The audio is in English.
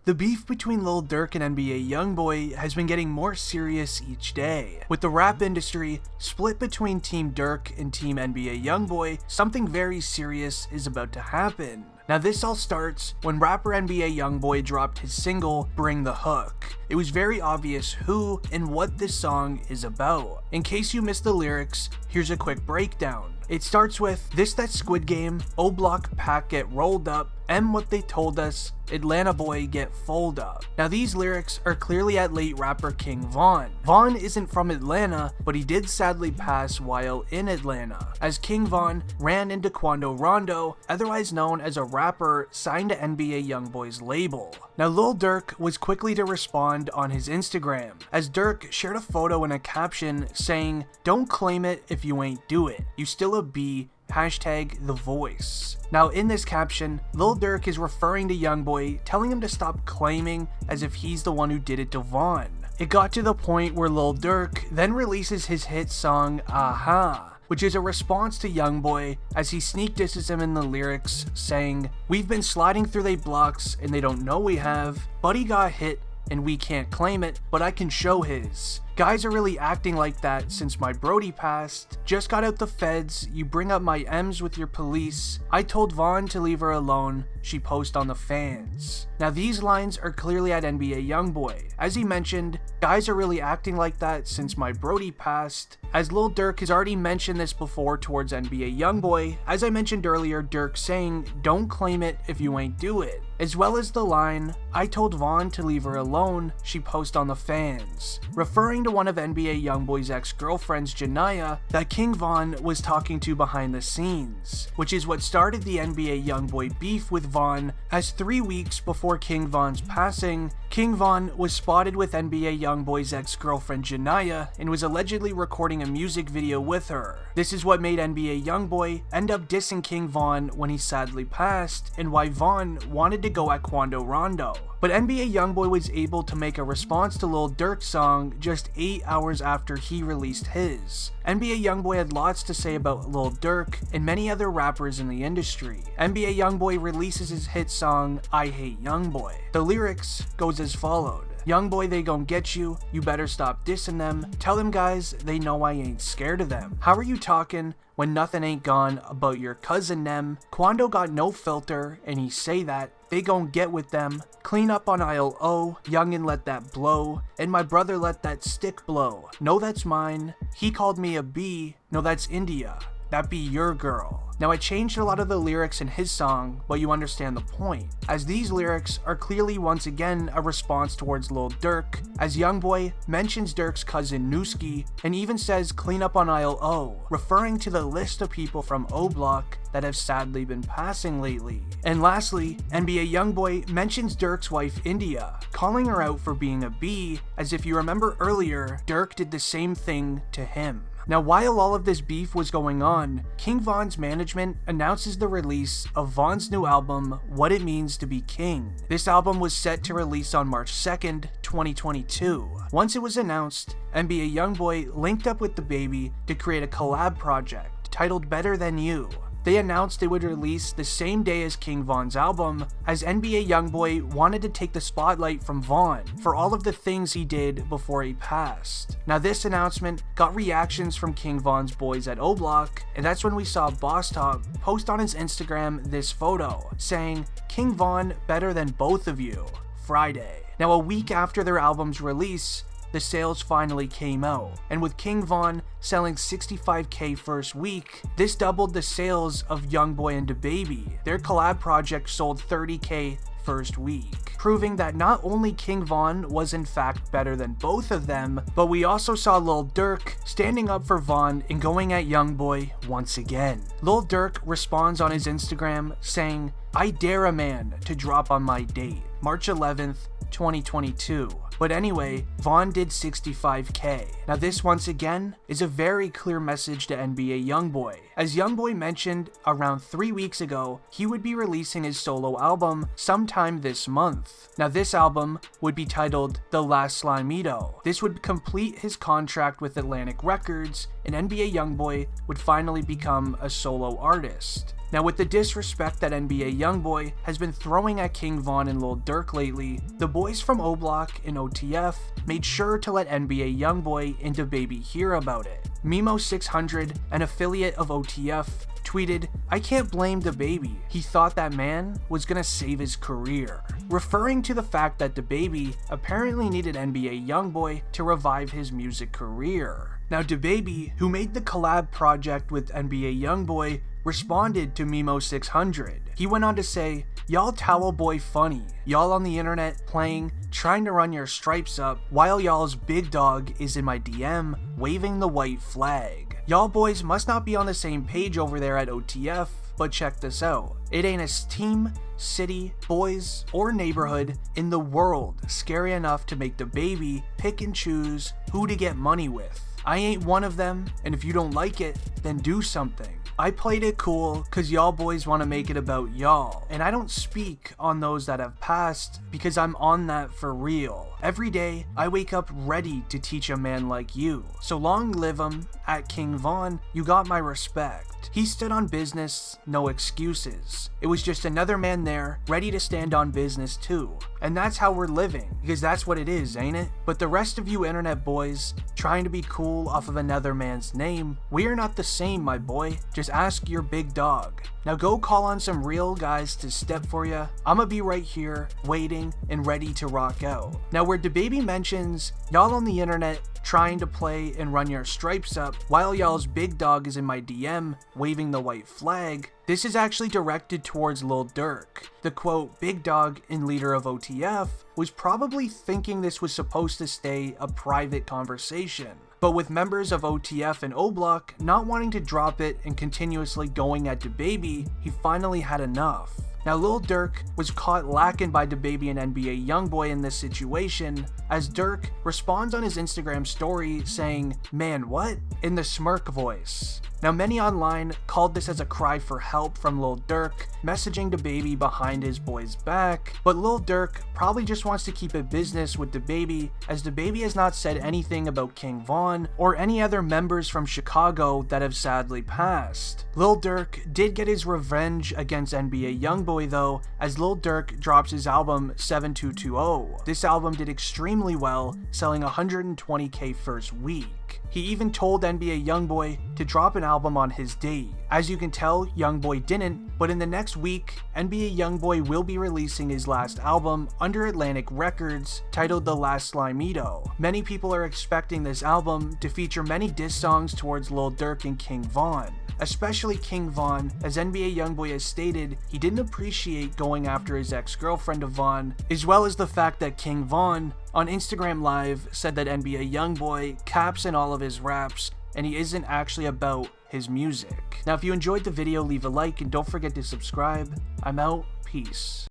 The beef between Lil Durk and NBA YoungBoy has been getting more serious each day. With the rap industry split between Team Durk and Team NBA YoungBoy, something very serious is about to happen. Now this all starts when rapper NBA YoungBoy dropped his single, Bring the Hook. It was very obvious who and what this song is about. In case you missed the lyrics, here's a quick breakdown. It starts with, this that Squid Game, O Block pack get rolled up, M what they told us, Atlanta boy get fold up. Now these lyrics are clearly at late rapper King Von. Von isn't from Atlanta, but he did sadly pass while in Atlanta, as King Von ran into Quando Rondo, otherwise known as a rapper signed to NBA YoungBoy's label. Now Lil Durk was quickly to respond on his Instagram, as Durk shared a photo and a caption saying, "Don't claim it if you ain't do it. You still a B, hashtag the voice." Now in this caption, Lil Durk is referring to YoungBoy, telling him to stop claiming as if he's the one who did it to Von. It got to the point where Lil Durk then releases his hit song, Aha, which is a response to YoungBoy as he sneak disses him in the lyrics, saying, "We've been sliding through they blocks and they don't know we have. Buddy got hit and we can't claim it, but I can show his. Guys are really acting like that since my Brody passed. Just got out the feds, you bring up my M's with your police. I told Vaughn to leave her alone, she post on the fans." Now these lines are clearly at NBA YoungBoy. As he mentioned, guys are really acting like that since my Brody passed, as Lil Durk has already mentioned this before towards NBA YoungBoy, as I mentioned earlier, Durk saying, "Don't claim it if you ain't do it," as well as the line, "I told Vaughn to leave her alone, she post on the fans," referring to one of NBA YoungBoy's ex-girlfriends, Janiyah, that King Von was talking to behind the scenes, which is what started the NBA YoungBoy beef with Von, as 3 weeks before King Von's passing, King Von was spotted with NBA YoungBoy's ex-girlfriend Janiyah and was allegedly recording a music video with her. This is what made NBA YoungBoy end up dissing King Von when he sadly passed, and why Von wanted to go at Quando Rondo. But NBA YoungBoy was able to make a response to Lil Durk's song just 8 hours after he released his. NBA YoungBoy had lots to say about Lil Durk and many other rappers in the industry. NBA YoungBoy releases his hit song, I Hate YoungBoy. The lyrics goes as followed. "YoungBoy, they gon' get you, you better stop dissing them. Tell them guys, they know I ain't scared of them. How are you talking when nothing ain't gone about your cousin them? Quando got no filter, and he say that. They gon' get with them. Clean up on aisle O, youngin' let that blow. And my brother let that stick blow. No, that's mine. He called me a B. No, that's India. That be your girl." Now I changed a lot of the lyrics in his song, but you understand the point, as these lyrics are clearly once again a response towards Lil Durk, as YoungBoy mentions Durk's cousin Nooski and even says clean up on aisle O, referring to the list of people from O Block that have sadly been passing lately. And lastly, NBA YoungBoy mentions Durk's wife India, calling her out for being a B, as if you remember earlier, Durk did the same thing to him. Now while all of this beef was going on, King Von's management announces the release of Von's new album, What It Means to Be King. This album was set to release on March 2nd, 2022. Once it was announced, NBA YoungBoy linked up with DaBaby to create a collab project titled Better Than You. They announced it would release the same day as King Von's album, as NBA YoungBoy wanted to take the spotlight from Von for all of the things he did before he passed. Now this announcement got reactions from King Von's boys at O Block, and that's when we saw Boss Top post on his Instagram this photo, saying, "King Von better than both of you, Friday." Now a week after their album's release, the sales finally came out, and with King Von selling 65K first week, this doubled the sales of YoungBoy and DaBaby. Their collab project sold 30K first week, proving that not only King Von was in fact better than both of them, but we also saw Lil Durk standing up for Von and going at YoungBoy once again. Lil Durk responds on his Instagram saying, "I dare a man to drop on my date, March 11th, 2022. But anyway, Von did 65K. Now this once again is a very clear message to NBA YoungBoy, as YoungBoy mentioned around 3 weeks ago he would be releasing his solo album sometime this month. Now this album would be titled The Last Slimeto. This would complete his contract with Atlantic Records, and NBA YoungBoy would finally become a solo artist. Now, with the disrespect that NBA YoungBoy has been throwing at King Von and Lil Durk lately, the boys from O Block and OTF made sure to let NBA YoungBoy and DaBaby hear about it. Mimo600, an affiliate of OTF, tweeted, "I can't blame DaBaby. He thought that man was gonna save his career," referring to the fact that DaBaby apparently needed NBA YoungBoy to revive his music career. Now, DaBaby, who made the collab project with NBA YoungBoy, responded to Mimo600. He went on to say, "Y'all towel boy funny. Y'all on the internet playing, trying to run your stripes up, while y'all's big dog is in my DM waving the white flag. Y'all boys must not be on the same page over there at OTF, but check this out. It ain't a team, city, boys, or neighborhood in the world scary enough to make DaBaby pick and choose who to get money with. I ain't one of them, and if you don't like it, then do something. I played it cool cause y'all boys want to make it about y'all, and I don't speak on those that have passed because I'm on that for real. Every day, I wake up ready to teach a man like you. So long live him, at King Von, you got my respect. He stood on business, no excuses. It was just another man there, ready to stand on business too. And that's how we're living, because that's what it is, ain't it? But the rest of you internet boys, trying to be cool off of another man's name, we are not the same, my boy. Just ask your big dog. Now go call on some real guys to step for ya. I'ma be right here, waiting and ready to rock out." Now, where DaBaby mentions, "Y'all on the internet trying to play and run your stripes up while y'all's big dog is in my DM waving the white flag," this is actually directed towards Lil Durk. The quote, big dog and leader of OTF, was probably thinking this was supposed to stay a private conversation. But with members of OTF and O Block not wanting to drop it and continuously going at DaBaby, he finally had enough. Now, Lil Durk was caught lacking by DaBaby and NBA YoungBoy in this situation, as Durk responds on his Instagram story saying, "Man, what?" in the smirk voice. Now, many online called this as a cry for help from Lil Durk, messaging DaBaby behind his boy's back, but Lil Durk probably just wants to keep it business with DaBaby, as DaBaby has not said anything about King Von or any other members from Chicago that have sadly passed. Lil Durk did get his revenge against NBA YoungBoy though, as Lil Durk drops his album 7220. This album did extremely well, selling 120K first week. He even told NBA YoungBoy to drop an album on his date. As you can tell, YoungBoy didn't, but in the next week, NBA YoungBoy will be releasing his last album under Atlantic Records, titled The Last Slimeto. Many people are expecting this album to feature many diss songs towards Lil Durk and King Von. Especially King Von, as NBA YoungBoy has stated he didn't appreciate going after his ex-girlfriend of Von, as well as the fact that King Von on Instagram Live said that NBA YoungBoy caps in all of his raps and he isn't actually about his music. Now, if you enjoyed the video, leave a like and don't forget to subscribe. I'm out. Peace.